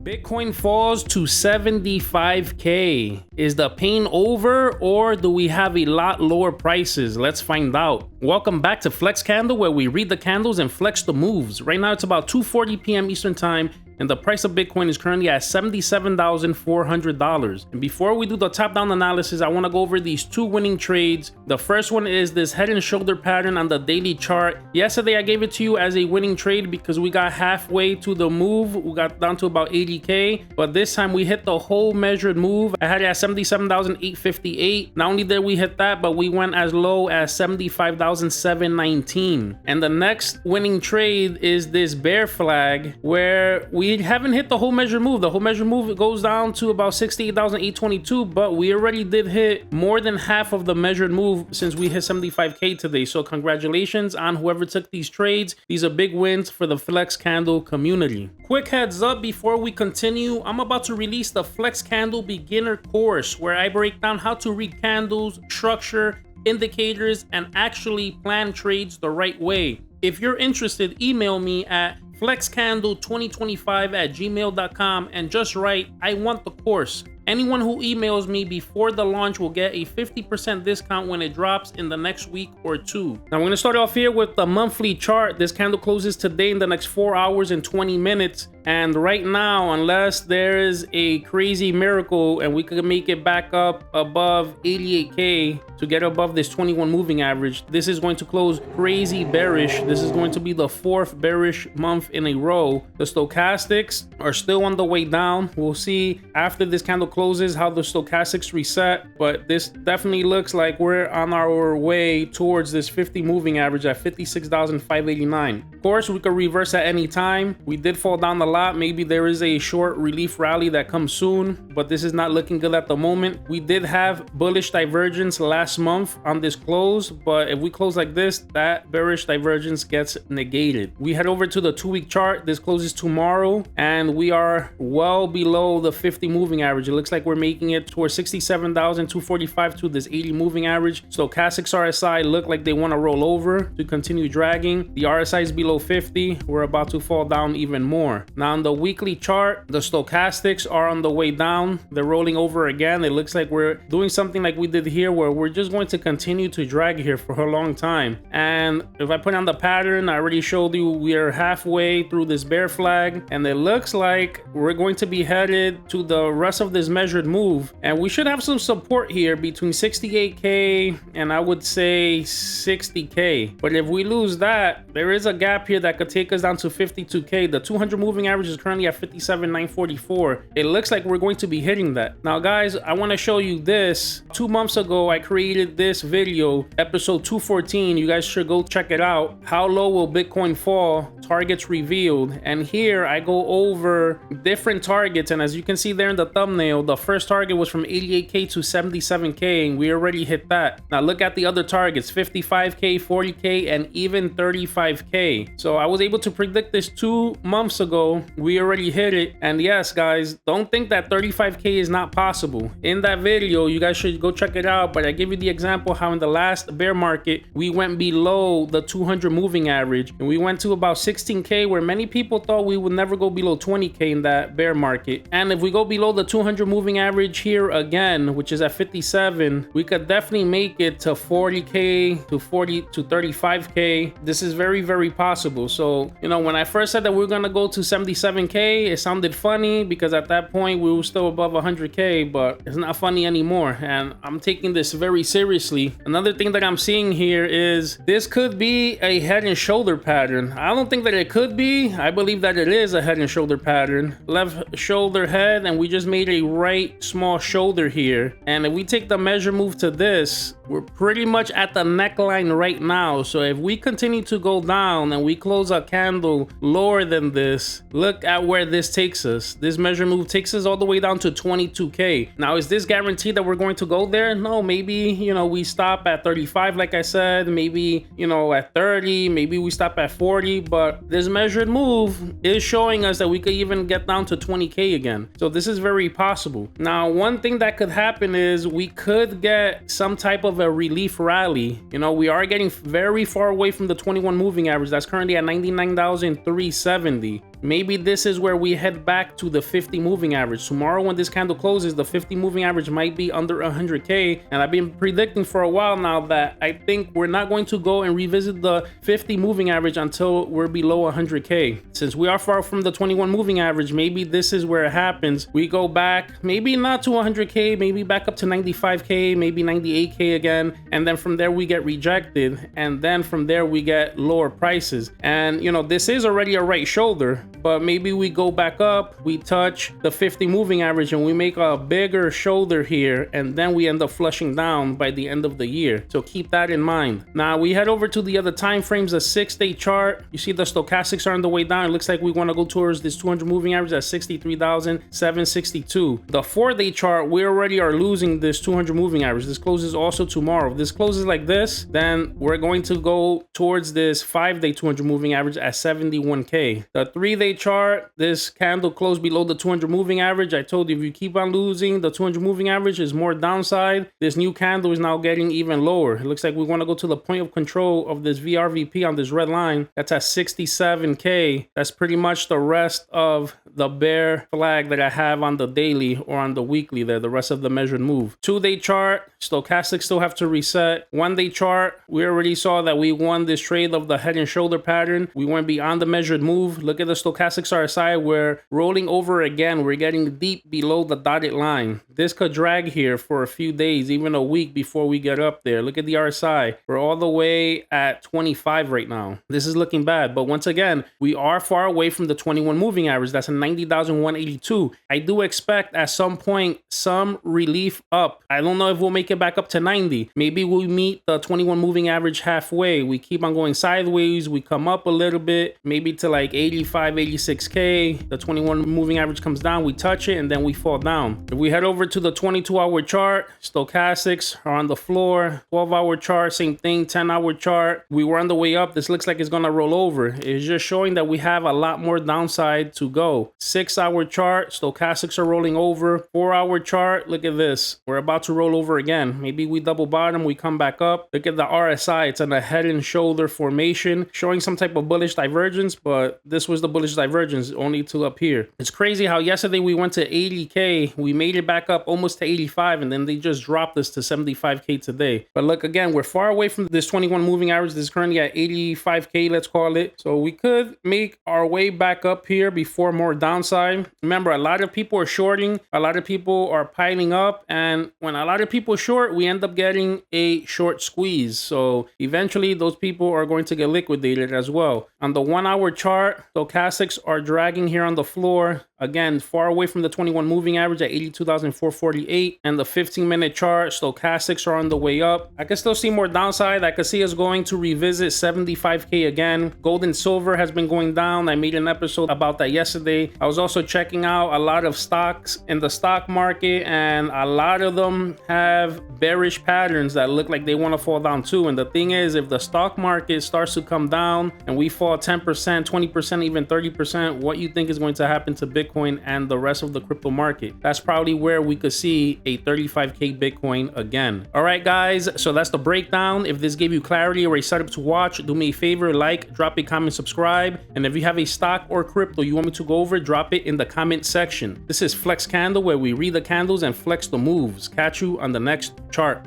Bitcoin falls to 75K. Is the pain over, or do we have a lot lower prices? Let's find out. Welcome back to FlexCandle, where we read the candles and flex the moves. Right now it's about 2:40 p.m. Eastern time, and the price of Bitcoin is currently at $77,400. And before we do the top-down analysis, I want to go over these two winning trades. The first one is this head and shoulder pattern on the daily chart. Yesterday, I gave it to you as a winning trade because we got halfway to the move. We got down to about 80K, but this time we hit the whole measured move. I had it at 77,858. Not only did we hit that, but we went as low as 75,719. And the next winning trade is this bear flag, where we haven't hit the whole measured move. The whole measured move goes down to about 68,822, but we already did hit more than half of the measured move since we hit 75K today. So congratulations on whoever took these trades. These are big wins for the FlexCandle community. Quick heads up before we continue, I'm about to release the FlexCandle beginner course where I break down how to read candles, structure, indicators, and actually plan trades the right way. If you're interested, email me at flexcandle2025@gmail.com and just write, "I want the course." Anyone who emails me before the launch will get a 50% discount when it drops in the next week or two. Now, we're going to start off here with the monthly chart. This candle closes today in the next 4 hours and 20 minutes. And right now, unless there is a crazy miracle and we could make it back up above 88K to get above this 21 moving average, this is going to close crazy bearish. This is going to be the fourth bearish month in a row. The stochastics are still on the way down. We'll see after this candle closes how the stochastics reset, but this definitely looks like we're on our way towards this 50 moving average at 56,589. Of course, we could reverse at any time. We did fall down a lot. Maybe there is a short relief rally that comes soon, but this is not looking good at the moment. We did have bullish divergence last month on this close, but if we close like this, that bearish divergence gets negated. We head over to the 2-week chart. This closes tomorrow, and we are well below the 50 moving average. It looks like we're making it towards 67,245 to this 80 moving average. Stochastics RSI look like they want to roll over to continue dragging. The RSI is below 50. We're about to fall down even more. Now on the weekly chart, the stochastics are on the way down. They're rolling over again. It looks like we're doing something like we did here, where we're just going to continue to drag here for a long time. And if I put on the pattern, I already showed you we are halfway through this bear flag, and it looks like we're going to be headed to the rest of this measured move, and we should have some support here between 68K and I would say 60K. But if we lose that, there is a gap here that could take us down to 52K. The 200 moving average is currently at 57,944. It looks like we're going to be hitting that. Now guys, I want to show you this. 2 months ago I created this video, episode 214. You guys should go check it out. How low will Bitcoin fall? Targets revealed. And here I go over different targets, and as you can see there in the thumbnail, the first target was from 88K to 77K, and we already hit that. Now look at the other targets, 55K, 40K, and even 35K. So I was able to predict this 2 months ago. We already hit it. And yes, guys, don't think that 35K is not possible. In that video, you guys should go check it out, but I give you the example how in the last bear market, we went below the 200 moving average, and we went to about 16K, where many people thought we would never go below 20K in that bear market. And if we go below the 200 moving average here again, which is at 57, we could definitely make it to 40K to 40 to 35K. This is very, very possible. So, you know, when I first said that we we're gonna go to 77K, it sounded funny because at that point we were still above 100K, but it's not funny anymore, and I'm taking this very seriously. Another thing that I'm seeing here is this could be a head and shoulder pattern. I don't think that it could be. I believe that it is a head and shoulder pattern. Left shoulder head, and we just made a right small shoulder here. And if we take the measure move to this, we're pretty much at the neckline right now. So if we continue to go down and we close a candle lower than this, look at where this takes us. This measure move takes us all the way down to 22K. Now, is this guaranteed that we're going to go there? No, maybe, you know, we stop at 35, like I said, maybe, you know, at 30, maybe we stop at 40, but this measured move is showing us that we could even get down to 20K again. So this is very possible. Now, one thing that could happen is we could get some type of a relief rally. You know, we are getting very far away from the 21 moving average. That's currently at 99,370. maybe this is where we head back to the 50 moving average. Tomorrow when this candle closes, the 50 moving average might be under 100K. And I've been predicting for a while now that I think we're not going to go and revisit the 50 moving average until we're below 100K. Since we are far from the 21 moving average, maybe this is where it happens. We go back, maybe not to 100K, maybe back up to 95K, maybe 98K again. And then from there we get rejected. And then from there we get lower prices. And you know, this is already a right shoulder, but maybe we go back up, we touch the 50 moving average and we make a bigger shoulder here, and then we end up flushing down by the end of the year. So keep that in mind. Now we head over to the other time frames, a 6-day chart. You see the stochastics are on the way down. It looks like we want to go towards this 200 moving average at 63,762. The 4-day chart, we already are losing this 200 moving average. This closes also tomorrow. If this closes like this, then we're going to go towards this 5-day 200 moving average at 71K. The 3-day chart, this candle closed below the 200 moving average. I told you if you keep on losing, the 200 moving average is more downside. This new candle is now getting even lower. It looks like we want to go to the point of control of this VRVP on this red line. That's at 67K. That's pretty much the rest of the bear flag that I have on the daily or on the weekly there, the rest of the measured move. 2-day chart, stochastics still have to reset. 1-day chart, we already saw that we won this trade of the head and shoulder pattern. We went beyond the measured move. Look at the stochastics RSI. We're rolling over again. We're getting deep below the dotted line. This could drag here for a few days, even a week before we get up there. Look at the RSI. We're all the way at 25 right now. This is looking bad. But once again, we are far away from the 21 moving average. That's a 90,182. I do expect at some point some relief up. I don't know if we'll make it back up to 90. Maybe we meet the 21 moving average halfway. We keep on going sideways. We come up a little bit, maybe to like 85, 86K. The 21 moving average comes down. We touch it and then we fall down. If we head over to the 22-hour chart, stochastics are on the floor. 12-hour chart, same thing. 10-hour chart, we were on the way up. This looks like it's gonna roll over. It's just showing that we have a lot more downside to go. 6-hour chart, stochastics are rolling over. 4-hour chart, look at this. We're about to roll over again. Maybe we double bottom, we come back up. Look at the RSI. It's on a head and shoulder formation, showing some type of bullish divergence, but this was the bullish divergence only to up here. It's crazy how yesterday we went to 80K. We made it back up almost to 85, and then they just dropped us to 75K today. But look, again, we're far away from this 21 moving average. This is currently at 85K, let's call it. So we could make our way back up here before more downside. Remember, a lot of people are shorting. A lot of people are piling up. And when a lot of people short, we end up getting a short squeeze. So eventually those people are going to get liquidated as well. On the 1-hour chart, stochastics are dragging here on the floor. Again, far away from the 21 moving average at 82,448. And the 15-minute chart, stochastics are on the way up. I can still see more downside. I can see us going to revisit 75K again. Gold and silver has been going down. I made an episode about that yesterday. I was also checking out a lot of stocks in the stock market, and a lot of them have bearish patterns that look like they want to fall down too. And the thing is, if the stock market starts to come down and we fall 10%, 20%, even 30%, what you think is going to happen to Bitcoin and the rest of the crypto market? That's probably where we could see a 35K Bitcoin again. All right, guys, so that's the breakdown. If this gave you clarity or a setup to watch, do me a favor, like, drop a comment, subscribe. And if you have a stock or crypto you want me to go over, drop it in the comment section. This is FlexCandle, where we read the candles and flex the moves. Catch you on the next chart.